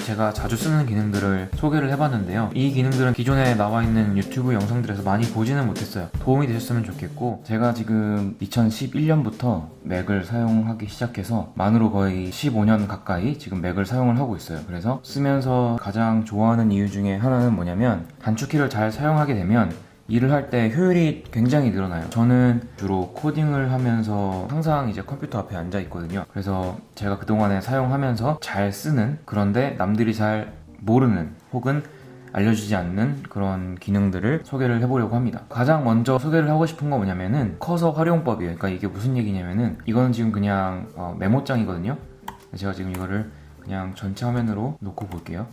제가 자주 쓰는 기능들을 소개를 해봤는데요. 이 기능들은 기존에 나와 있는 유튜브 영상들에서 많이 보지는 못했어요. 도움이 되셨으면 좋겠고, 제가 지금 2011년부터 맥을 사용하기 시작해서 만으로 거의 15년 가까이 지금 맥을 사용을 하고 있어요. 그래서 쓰면서 가장 좋아하는 이유 중에 하나는 뭐냐면, 단축키를 잘 사용하게 되면 일을 할 때 효율이 굉장히 늘어나요. 저는 주로 코딩을 하면서 항상 이제 컴퓨터 앞에 앉아 있거든요. 그래서 제가 그동안에 사용하면서 잘 쓰는, 그런데 남들이 잘 모르는 혹은 알려주지 않는 그런 기능들을 소개를 해보려고 합니다. 가장 먼저 소개를 하고 싶은 건 뭐냐면은 커서 활용법이에요. 그러니까 이게 무슨 얘기냐면은, 이거는 지금 그냥 메모장이거든요. 제가 지금 이거를 그냥 전체 화면으로 놓고 볼게요.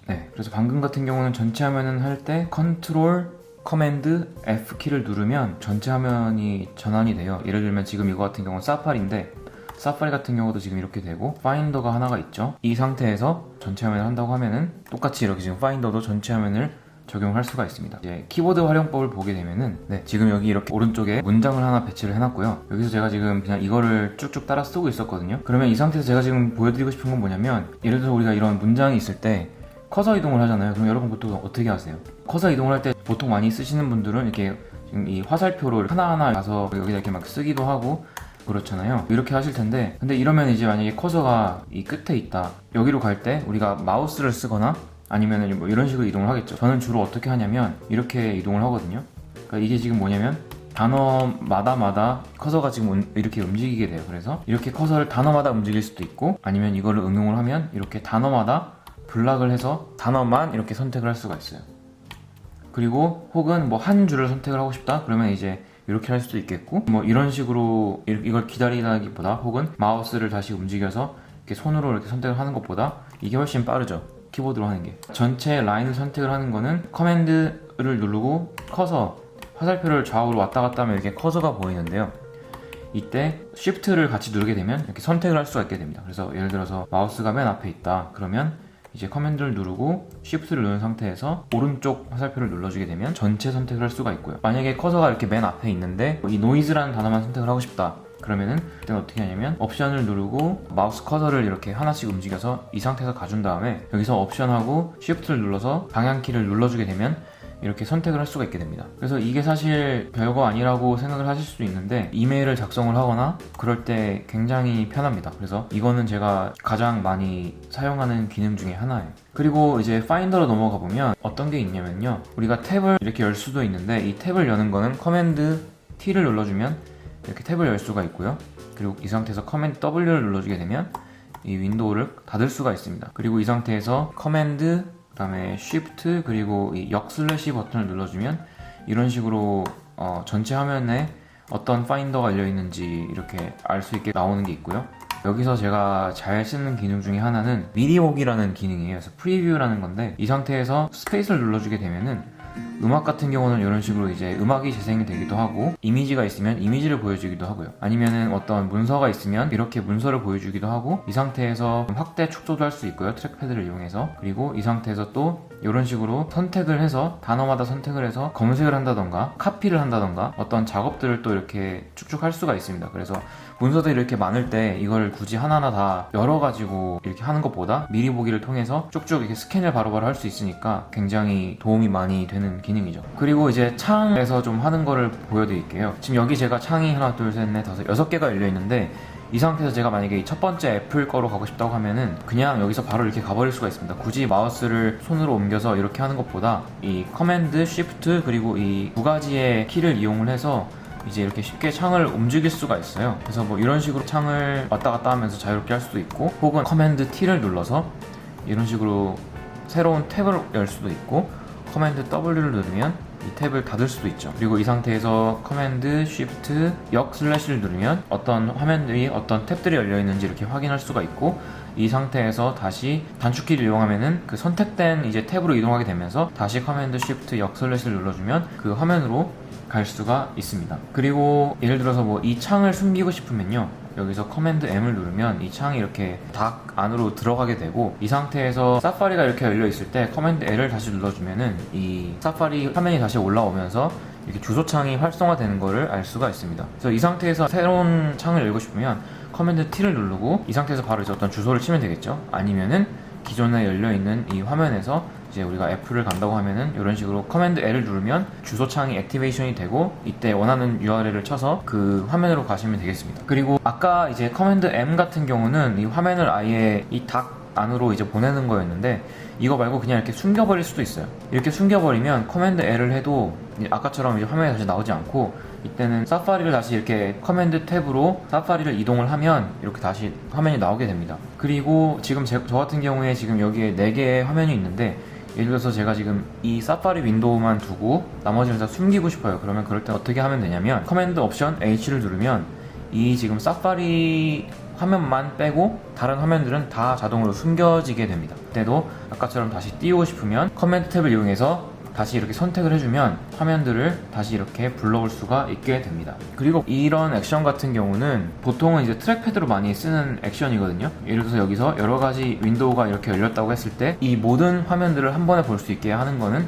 네, 그래서 방금 같은 경우는 전체 화면은 할 때 컨트롤 커맨드 F키를 누르면 전체 화면이 전환이 돼요. 예를 들면 지금 이거 같은 경우는 사파리인데, 사파리 같은 경우도 지금 이렇게 되고 파인더가 하나가 있죠. 이 상태에서 전체 화면을 한다고 하면은 똑같이 이렇게 지금 파인더도 전체 화면을 적용할 수가 있습니다. 이제 키보드 활용법을 보게 되면은, 네, 지금 여기 이렇게 오른쪽에 문장을 하나 배치를 해놨고요. 여기서 제가 지금 그냥 이거를 쭉쭉 따라 쓰고 있었거든요. 그러면 이 상태에서 제가 지금 보여드리고 싶은 건 뭐냐면, 예를 들어서 우리가 이런 문장이 있을 때 커서 이동을 하잖아요. 그럼 여러분 보통 어떻게 하세요? 커서 이동을 할 때 보통 많이 쓰시는 분들은 이렇게 지금 이 화살표를 하나하나 가서 여기다 이렇게 막 쓰기도 하고 그렇잖아요. 이렇게 하실 텐데, 근데 이러면 이제 만약에 커서가 이 끝에 있다, 여기로 갈 때 우리가 마우스를 쓰거나 아니면 뭐 이런 식으로 이동을 하겠죠. 저는 주로 어떻게 하냐면 이렇게 이동을 하거든요. 그러니까 이게 지금 뭐냐면 단어마다 커서가 지금 이렇게 움직이게 돼요. 그래서 이렇게 커서를 단어마다 움직일 수도 있고, 아니면 이거를 응용을 하면 이렇게 단어마다 블락을 해서 단어만 이렇게 선택을 할 수가 있어요. 그리고 혹은 뭐 한 줄을 선택을 하고 싶다 그러면 이제 이렇게 할 수도 있겠고, 뭐 이런 식으로 이걸 기다리기보다 혹은 마우스를 다시 움직여서 이렇게 손으로 이렇게 선택을 하는 것보다 이게 훨씬 빠르죠. 키보드로 하는 게. 전체 라인을 선택을 하는 거는 커맨드를 누르고 커서 화살표를 좌우로 왔다 갔다 하면 이렇게 커서가 보이는데요. 이때 Shift를 같이 누르게 되면 이렇게 선택을 할 수가 있게 됩니다. 그래서 예를 들어서 마우스가 맨 앞에 있다 그러면 이제 커맨드를 누르고 Shift를 누른 상태에서 오른쪽 화살표를 눌러주게 되면 전체 선택을 할 수가 있고요. 만약에 커서가 이렇게 맨 앞에 있는데 이 노이즈라는 단어만 선택을 하고 싶다 그러면은 그때는 어떻게 하냐면 옵션을 누르고 마우스 커서를 이렇게 하나씩 움직여서 이 상태에서 가준 다음에 여기서 옵션하고 Shift를 눌러서 방향키를 눌러주게 되면 이렇게 선택을 할 수가 있게 됩니다. 그래서 이게 사실 별거 아니라고 생각을 하실 수도 있는데, 이메일을 작성을 하거나 그럴 때 굉장히 편합니다. 그래서 이거는 제가 가장 많이 사용하는 기능 중에 하나예요. 그리고 이제 파인더로 넘어가 보면 어떤 게 있냐면요, 우리가 탭을 이렇게 열 수도 있는데, 이 탭을 여는 거는 커맨드 T를 눌러주면 이렇게 탭을 열 수가 있고요. 그리고 이 상태에서 커맨드 W를 눌러주게 되면 이 윈도우를 닫을 수가 있습니다. 그리고 이 상태에서 커맨드 그 다음에 Shift 그리고 이 역/C 버튼을 눌러주면 이런 식으로 전체 화면에 어떤 파인더가 열려있는지 이렇게 알 수 있게 나오는 게 있고요. 여기서 제가 잘 쓰는 기능 중에 하나는 미리 보기라는 기능이에요. 그래서 프리뷰라는 건데, 이 상태에서 스페이스를 눌러주게 되면은 음악 같은 경우는 이런 식으로 이제 음악이 재생이 되기도 하고, 이미지가 있으면 이미지를 보여주기도 하고요. 아니면은 어떤 문서가 있으면 이렇게 문서를 보여주기도 하고, 이 상태에서 확대 축소도 할 수 있고요, 트랙패드를 이용해서. 그리고 이 상태에서 또 이런 식으로 선택을 해서 단어마다 선택을 해서 검색을 한다던가 카피를 한다던가 어떤 작업들을 또 이렇게 쭉쭉 할 수가 있습니다. 그래서 문서들이 이렇게 많을 때 이걸 굳이 하나하나 다 열어가지고 이렇게 하는 것보다 미리 보기를 통해서 쭉쭉 이렇게 스캔을 바로바로 할 수 있으니까 굉장히 도움이 많이 되는 기능이죠. 그리고 이제 창에서 좀 하는 거를 보여드릴게요. 지금 여기 제가 창이 하나 둘 셋 넷 다섯 6개가 열려있는데, 이 상태에서 제가 만약에 첫 번째 애플 거로 가고 싶다고 하면은 그냥 여기서 바로 이렇게 가버릴 수가 있습니다. 굳이 마우스를 손으로 옮겨서 이렇게 하는 것보다 이 커맨드, 쉬프트 그리고 이 두 가지의 키를 이용을 해서 이제 이렇게 쉽게 창을 움직일 수가 있어요. 그래서 뭐 이런 식으로 창을 왔다 갔다 하면서 자유롭게 할 수도 있고, 혹은 커맨드 T를 눌러서 이런 식으로 새로운 탭을 열 수도 있고, 커맨드 W를 누르면 이 탭을 닫을 수도 있죠. 그리고 이 상태에서 커맨드, 쉬프트, 역/를 누르면 어떤 화면들이 어떤 탭들이 열려있는지 이렇게 확인할 수가 있고, 이 상태에서 다시 단축키를 이용하면은 그 선택된 이제 탭으로 이동하게 되면서 다시 커맨드, 쉬프트, 역/를 눌러주면 그 화면으로 갈 수가 있습니다. 그리고 예를 들어서 뭐 이 창을 숨기고 싶으면요, 여기서 커맨드 M을 누르면 이 창이 이렇게 닥 안으로 들어가게 되고, 이 상태에서 사파리가 이렇게 열려 있을 때 커맨드 L을 다시 눌러주면은 이 사파리 화면이 다시 올라오면서 이렇게 주소창이 활성화되는 거를 알 수가 있습니다. 그래서 이 상태에서 새로운 창을 열고 싶으면 커맨드 T를 누르고 이 상태에서 바로 이제 어떤 주소를 치면 되겠죠. 아니면은 기존에 열려있는 이 화면에서 이제 우리가 F를 간다고 하면은 이런 식으로 커맨드 L을 누르면 주소창이 액티베이션이 되고 이때 원하는 URL을 쳐서 그 화면으로 가시면 되겠습니다. 그리고 아까 이제 커맨드 M 같은 경우는 이 화면을 아예 이 닥 안으로 이제 보내는 거였는데 이거 말고 그냥 이렇게 숨겨버릴 수도 있어요. 이렇게 숨겨버리면 커맨드 L을 해도 아까처럼 이제 화면이 다시 나오지 않고 이때는 사파리를 다시 이렇게 커맨드 탭으로 사파리를 이동을 하면 이렇게 다시 화면이 나오게 됩니다. 그리고 지금 저 같은 경우에 지금 여기에 4개의 화면이 있는데 예를 들어서 제가 지금 이 사파리 윈도우만 두고 나머지를 다 숨기고 싶어요. 그러면 그럴 때 어떻게 하면 되냐면 커맨드 옵션 H를 누르면 이 지금 사파리 화면만 빼고 다른 화면들은 다 자동으로 숨겨지게 됩니다. 그때도 아까처럼 다시 띄우고 싶으면 커맨드 탭을 이용해서 다시 이렇게 선택을 해주면 화면들을 다시 이렇게 불러올 수가 있게 됩니다. 그리고 이런 액션 같은 경우는 보통은 이제 트랙패드로 많이 쓰는 액션이거든요. 예를 들어서 여기서 여러 가지 윈도우가 이렇게 열렸다고 했을 때 이 모든 화면들을 한 번에 볼 수 있게 하는 거는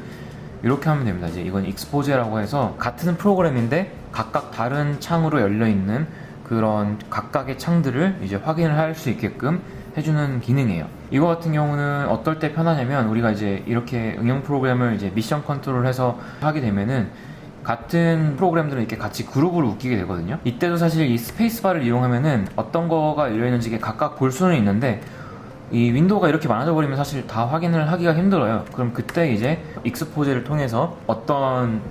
이렇게 하면 됩니다. 이제 이건 익스포제라고 해서 같은 프로그램인데 각각 다른 창으로 열려 있는 그런 각각의 창들을 이제 확인을 할 수 있게끔 해주는 기능이에요. 이거 같은 경우는 어떨 때 편하냐면 우리가 이제 이렇게 응용 프로그램을 이제 미션 컨트롤 해서 하게 되면은 같은 프로그램들은 이렇게 같이 그룹으로 웃기게 되거든요. 이때도 사실 이 스페이스바를 이용하면은 어떤 거가 열려있는지 각각 볼 수는 있는데 이 윈도우가 이렇게 많아져 버리면 사실 다 확인을 하기가 힘들어요. 그럼 그때 이제 익스포제를 통해서 어떤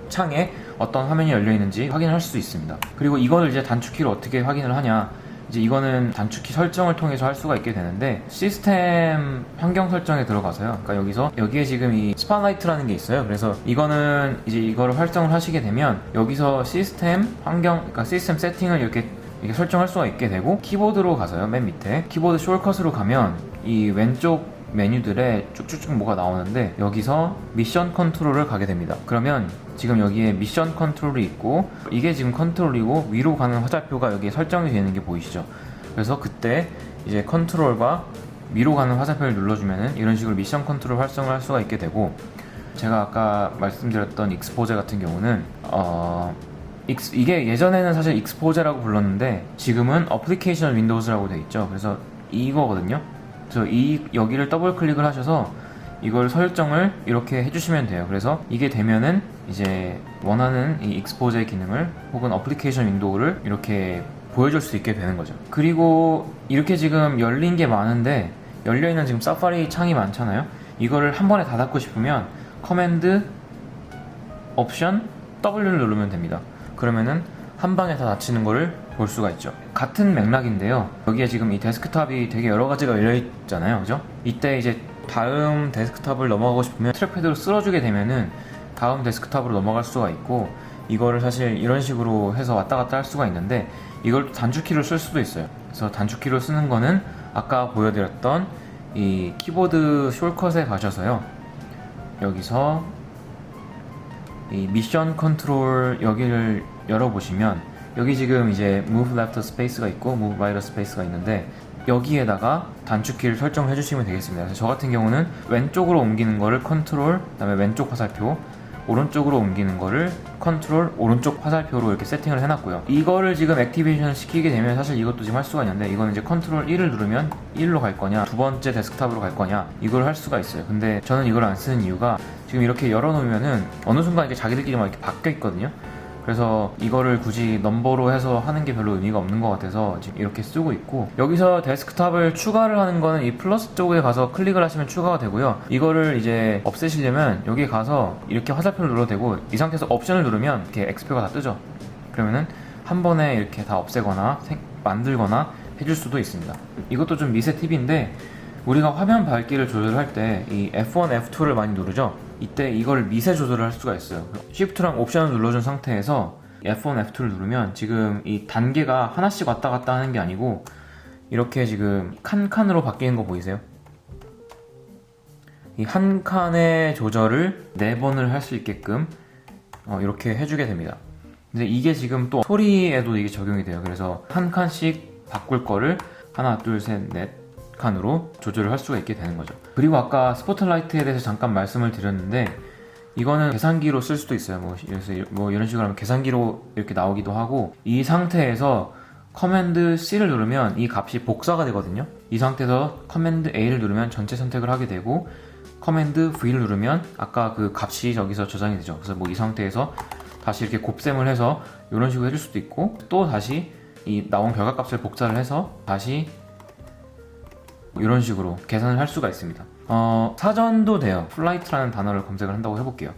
창에 어떤 화면이 열려있는지 확인할 수 있습니다. 그리고 이걸 이제 단축키로 어떻게 확인을 하냐, 이제 이거는 단축키 설정을 통해서 할 수가 있게 되는데 시스템 환경 설정에 들어가서요. 그러니까 여기에 지금 이 스팟라이트라는 게 있어요. 그래서 이거는 이제 이거를 설정을 하시게 되면 여기서 시스템 환경, 그러니까 시스템 세팅을 이렇게 설정할 수가 있게 되고 키보드로 가서요. 맨 밑에 키보드 숄컷으로 가면 이 왼쪽 메뉴들에 쭉쭉쭉 뭐가 나오는데 여기서 미션 컨트롤을 가게 됩니다. 그러면 지금 여기에 미션 컨트롤이 있고 이게 지금 컨트롤이고 위로 가는 화살표가 여기에 설정이 되는 게 보이시죠? 그래서 그때 이제 컨트롤과 위로 가는 화살표를 눌러주면은 이런 식으로 미션 컨트롤 활성을 할 수가 있게 되고, 제가 아까 말씀드렸던 익스포제 같은 경우는 이게 예전에는 사실 익스포제라고 불렀는데 지금은 어플리케이션 윈도우즈라고 돼 있죠. 그래서 이거거든요. 그래서 여기를 더블 클릭을 하셔서 이걸 설정을 이렇게 해주시면 돼요. 그래서 이게 되면은 이제 원하는 이 익스포제 기능을 혹은 어플리케이션 윈도우를 이렇게 보여줄 수 있게 되는 거죠. 그리고 이렇게 지금 열린 게 많은데 열려있는 지금 사파리 창이 많잖아요. 이거를 한 번에 다 닫고 싶으면 커맨드 옵션 W를 누르면 됩니다. 그러면은 한 방에 다 닫히는 거를 볼 수가 있죠. 같은 맥락인데요. 여기에 지금 이 데스크탑이 되게 여러 가지가 열려있잖아요. 그죠? 이때 이제 다음 데스크탑을 넘어가고 싶으면 트랙패드로 쓸어주게 되면은 다음 데스크탑으로 넘어갈 수가 있고, 이거를 사실 이런 식으로 해서 왔다 갔다 할 수가 있는데 이걸 단축키로 쓸 수도 있어요. 그래서 단축키로 쓰는 거는 아까 보여드렸던 이 키보드 숄컷에 가셔서요. 여기서 이 미션 컨트롤 여기를 열어보시면 여기 지금 이제 move left space가 있고 move right space가 있는데 여기에다가 단축키를 설정해 주시면 되겠습니다. 그래서 저 같은 경우는 왼쪽으로 옮기는 거를 컨트롤, 그 다음에 왼쪽 화살표, 오른쪽으로 옮기는 거를 컨트롤 오른쪽 화살표로 이렇게 세팅을 해놨고요. 이거를 지금 액티베이션을 시키게 되면 사실 이것도 지금 할 수가 있는데 이거는 이제 컨트롤 1을 누르면 1로 갈 거냐 두 번째 데스크탑으로 갈 거냐 이걸 할 수가 있어요. 근데 저는 이걸 안 쓰는 이유가 지금 이렇게 열어놓으면은 어느 순간 이렇게 자기들끼리 막 이렇게 바뀌어 있거든요. 그래서 이거를 굳이 넘버로 해서 하는 게 별로 의미가 없는 것 같아서 지금 이렇게 쓰고 있고, 여기서 데스크탑을 추가를 하는 거는 이 플러스 쪽에 가서 클릭을 하시면 추가가 되고요. 이거를 이제 없애시려면 여기 가서 이렇게 화살표를 눌러도 되고 이 상태에서 옵션을 누르면 이렇게 X표가 다 뜨죠. 그러면은 한 번에 이렇게 다 없애거나 만들거나 해줄 수도 있습니다. 이것도 좀 미세 팁인데 우리가 화면 밝기를 조절할 때 이 F1, F2를 많이 누르죠. 이때 이걸 미세 조절을 할 수가 있어요. Shift랑 옵션을 눌러준 상태에서 F1, F2를 누르면 지금 이 단계가 하나씩 왔다 갔다 하는 게 아니고 이렇게 지금 칸칸으로 바뀌는 거 보이세요? 이 한 칸의 조절을 4번을 할 수 있게끔 이렇게 해주게 됩니다. 근데 이게 지금 또 소리에도 이게 적용이 돼요. 그래서 한 칸씩 바꿀 거를 하나, 둘, 셋, 넷 칸으로 조절을 할 수가 있게 되는 거죠. 그리고 아까 스포트라이트에 대해서 잠깐 말씀을 드렸는데 이거는 계산기로 쓸 수도 있어요. 그래서 이런 식으로 하면 계산기로 이렇게 나오기도 하고, 이 상태에서 커맨드 C를 누르면 이 값이 복사가 되거든요. 이 상태에서 커맨드 A를 누르면 전체 선택을 하게 되고, 커맨드 V를 누르면 아까 그 값이 저기서 저장이 되죠. 그래서 뭐 이 상태에서 다시 이렇게 곱셈을 해서 이런 식으로 해줄 수도 있고, 또 다시 이 나온 결과값을 복사를 해서 다시 이런 식으로 계산을 할 수가 있습니다. 사전도 돼요. 플라이트라는 단어를 검색을 한다고 해볼게요.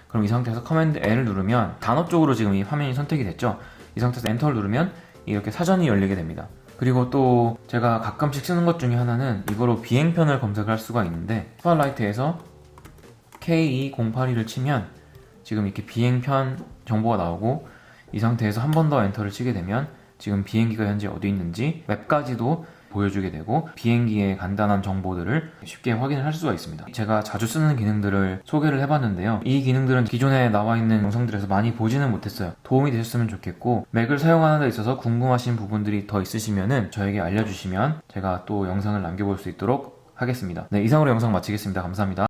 그럼 이 상태에서 커맨드 L을 누르면 단어 쪽으로 지금 이 화면이 선택이 됐죠. 이 상태에서 엔터를 누르면 이렇게 사전이 열리게 됩니다. 그리고 또 제가 가끔씩 쓰는 것 중에 하나는 이거로 비행편을 검색을 할 수가 있는데, 스팟라이트에서 K2082를 치면 지금 이렇게 비행편 정보가 나오고, 이 상태에서 한 번 더 엔터를 치게 되면 지금 비행기가 현재 어디 있는지 맵까지도 보여주게 되고, 비행기의 간단한 정보들을 쉽게 확인을 할 수가 있습니다. 제가 자주 쓰는 기능들을 소개를 해봤는데요. 이 기능들은 기존에 나와 있는 영상들에서 많이 보지는 못했어요. 도움이 되셨으면 좋겠고, 맥을 사용하는 데 있어서 궁금하신 부분들이 더 있으시면은 저에게 알려주시면 제가 또 영상을 남겨볼 수 있도록 하겠습니다. 네, 이상으로 영상 마치겠습니다. 감사합니다.